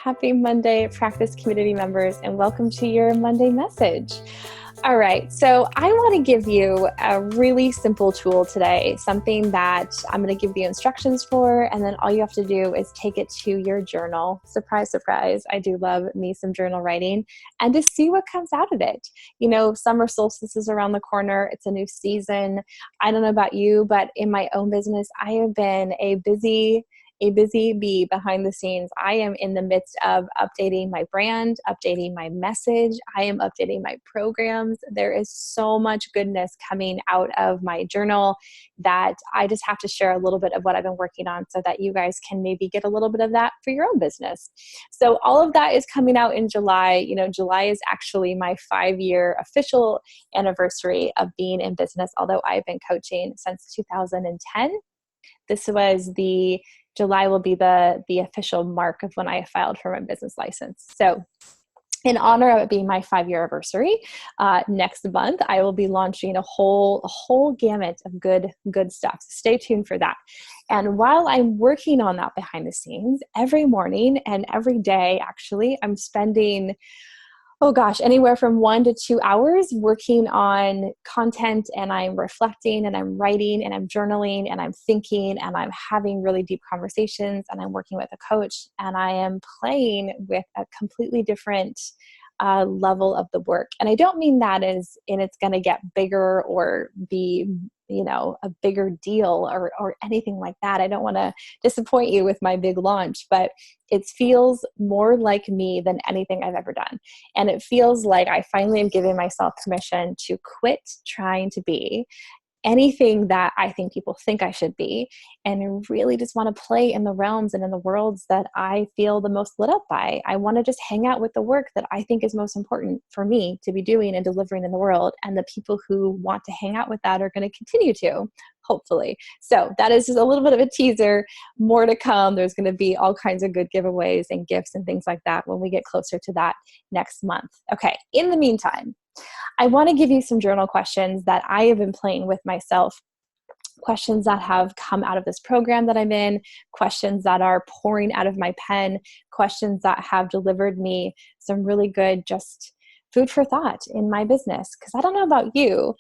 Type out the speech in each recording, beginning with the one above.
Happy Monday, Practice community members, and welcome to your Monday message. All right, so I want to give you a really simple tool today, something that I'm going to give you instructions for, and then all you have to do is take it to your journal. Surprise, surprise, I do love me some journal writing, and to see what comes out of it. You know, summer solstice is around the corner. It's a new season. I don't know about you, but in my own business, I have been a busy bee behind the scenes. I am in the midst of updating my brand, updating my message. I am updating my programs. There is so much goodness coming out of my journal that I just have to share a little bit of what I've been working on so that you guys can maybe get a little bit of that for your own business. So all of that is coming out in July. You know, July is actually my 5-year official anniversary of being in business, although I've been coaching since 2010. July will be the official mark of when I filed for my business license. So in honor of it being my 5-year anniversary, next month, I will be launching a whole gamut of good stuff. So stay tuned for that. And while I'm working on that behind the scenes, every morning and every day, actually, I'm spending anywhere from 1 to 2 hours working on content, and I'm reflecting and I'm writing and I'm journaling and I'm thinking and I'm having really deep conversations and I'm working with a coach and I am playing with a completely different level of the work. And I don't mean that as in it's going to get bigger or be, you know, a bigger deal or anything like that. I don't want to disappoint you with my big launch, but it feels more like me than anything I've ever done. And it feels like I finally am giving myself permission to quit trying to be anything that I think people think I should be, and really just want to play in the realms and in the worlds that I feel the most lit up by. I want to just hang out with the work that I think is most important for me to be doing and delivering in the world. And the people who want to hang out with that are going to continue to, hopefully. So that is just a little bit of a teaser. More to come. There's going to be all kinds of good giveaways and gifts and things like that when we get closer to that next month. Okay. In the meantime, I want to give you some journal questions that I have been playing with myself, questions that have come out of this program that I'm in, questions that are pouring out of my pen, questions that have delivered me some really good just food for thought in my business. Because I don't know about you,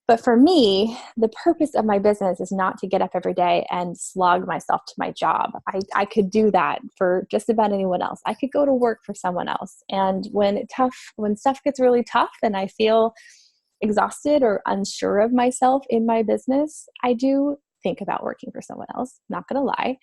but for me, the purpose of my business is not to get up every day and slog myself to my job. I could do that for just about anyone else. I could go to work for someone else. And when stuff gets really tough and I feel exhausted or unsure of myself in my business, I do think about working for someone else, not going to lie.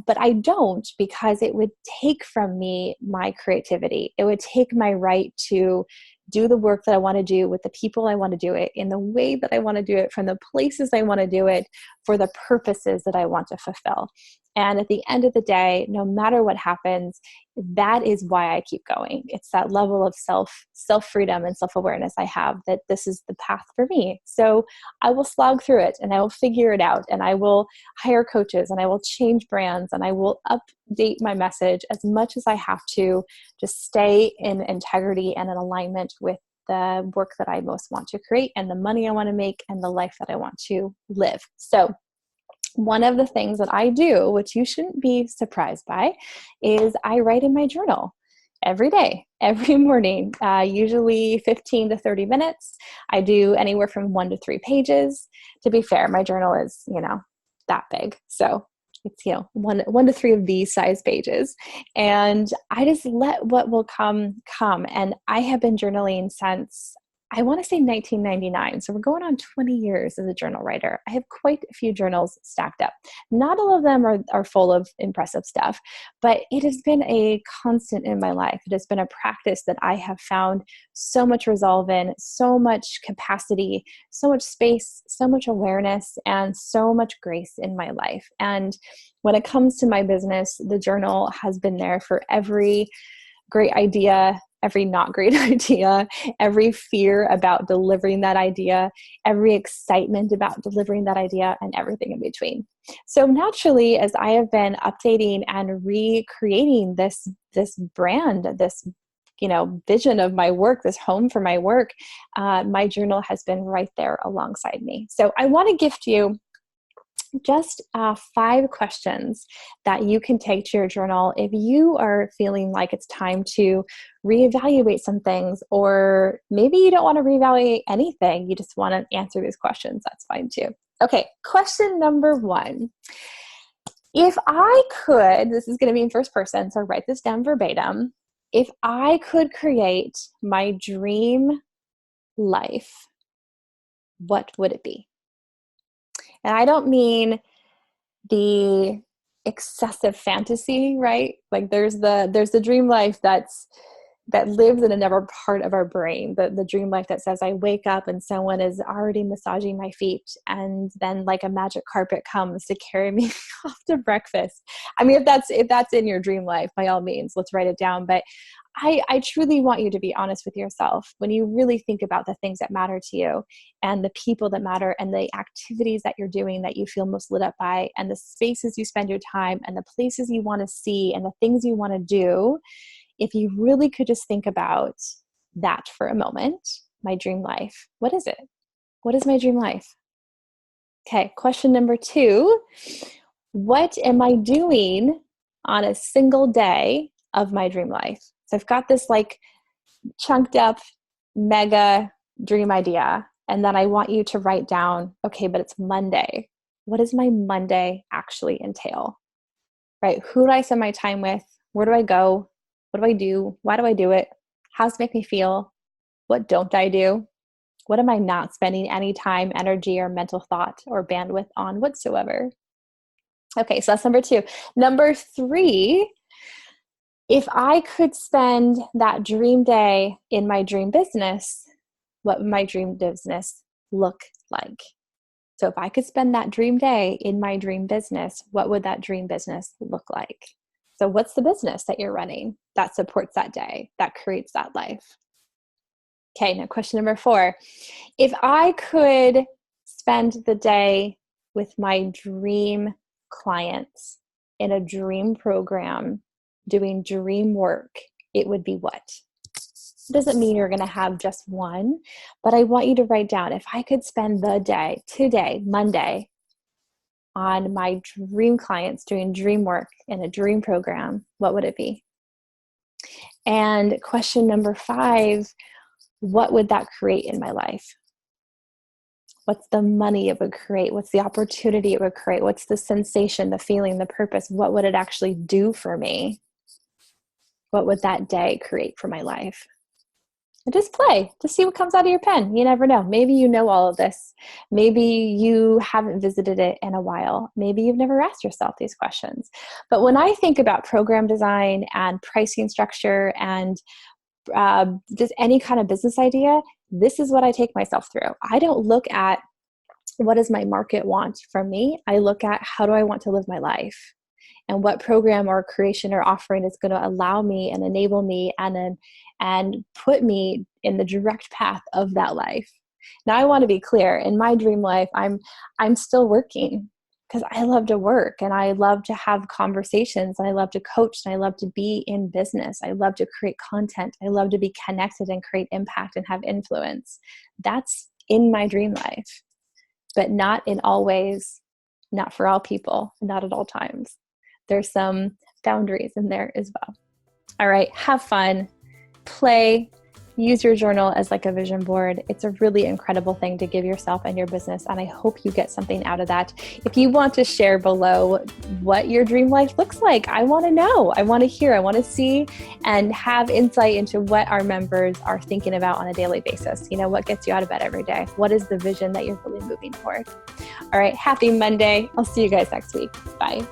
But I don't, because it would take from me my creativity. It would take my right to do the work that I want to do with the people I want to do it in the way that I want to do it, from the places I want to do it, for the purposes that I want to fulfill. And at the end of the day, no matter what happens, that is why I keep going. It's that level of self-freedom and self-awareness I have that this is the path for me. So I will slog through it and I will figure it out, and I will hire coaches and I will change brands and I will update my message as much as I have to stay in integrity and in alignment with the work that I most want to create and the money I want to make and the life that I want to live. So one of the things that I do, which you shouldn't be surprised by, is I write in my journal every day, every morning, usually 15 to 30 minutes. I do anywhere from 1 to 3 pages. To be fair, my journal is, that big. So it's, one to 3 of these size pages. And I just let what will come. And I have been journaling since, I want to say 1999. So we're going on 20 years as a journal writer. I have quite a few journals stacked up. Not all of them are full of impressive stuff, but it has been a constant in my life. It has been a practice that I have found so much resolve in, so much capacity, so much space, so much awareness, and so much grace in my life. And when it comes to my business, the journal has been there for every great idea, every not great idea, every fear about delivering that idea, every excitement about delivering that idea, and everything in between. So naturally, as I have been updating and recreating this brand, this vision of my work, this home for my work, my journal has been right there alongside me. So I want to gift you just 5 questions that you can take to your journal if you are feeling like it's time to reevaluate some things, or maybe you don't want to reevaluate anything. You just want to answer these questions. That's fine too. Okay, question number 1. If I could, this is going to be in first person, so write this down verbatim. If I could create my dream life, what would it be? And I don't mean the excessive fantasy, right? Like there's the dream life that lives in another part of our brain. The dream life that says I wake up and someone is already massaging my feet, and then like a magic carpet comes to carry me off to breakfast. I mean, if that's in your dream life, by all means, let's write it down. But I truly want you to be honest with yourself when you really think about the things that matter to you, and the people that matter, and the activities that you're doing that you feel most lit up by, and the spaces you spend your time, and the places you want to see, and the things you want to do. If you really could just think about that for a moment, my dream life, what is it? What is my dream life? Okay, question number 2, what am I doing on a single day of my dream life? So I've got this like chunked up mega dream idea, and then I want you to write down, okay, but it's Monday. What does my Monday actually entail? Right? Who do I spend my time with? Where do I go? What do I do? Why do I do it? How does it make me feel? What don't I do? What am I not spending any time, energy, or mental thought or bandwidth on whatsoever? Okay, so that's number 2. Number 3, if I could spend that dream day in my dream business, what would my dream business look like? So if I could spend that dream day in my dream business, what would that dream business look like? So what's the business that you're running that supports that day, that creates that life? Okay, now question number 4. If I could spend the day with my dream clients in a dream program doing dream work, it would be what? It doesn't mean you're going to have just one, but I want you to write down, if I could spend the day, today, Monday, on my dream clients doing dream work in a dream program, what would it be? And question number 5, what would that create in my life? What's the money it would create? What's the opportunity it would create? What's the sensation, the feeling, the purpose? What would it actually do for me? What would that day create for my life? And just play, just see what comes out of your pen. You never know. Maybe you know all of this. Maybe you haven't visited it in a while. Maybe you've never asked yourself these questions. But when I think about program design and pricing structure and just any kind of business idea, this is what I take myself through. I don't look at what does my market want from me. I look at how do I want to live my life, and what program or creation or offering is going to allow me and enable me and put me in the direct path of that life. Now, I want to be clear. In my dream life, I'm still working because I love to work, and I love to have conversations, and I love to coach, and I love to be in business. I love to create content. I love to be connected and create impact and have influence. That's in my dream life, but not in all ways, not for all people, not at all times. There's some boundaries in there as well. All right, have fun, play, use your journal as like a vision board. It's a really incredible thing to give yourself and your business, and I hope you get something out of that. If you want to share below what your dream life looks like, I want to know. I want to hear. I want to see and have insight into what our members are thinking about on a daily basis. You know, what gets you out of bed every day? What is the vision that you're really moving toward? All right, happy Monday. I'll see you guys next week. Bye.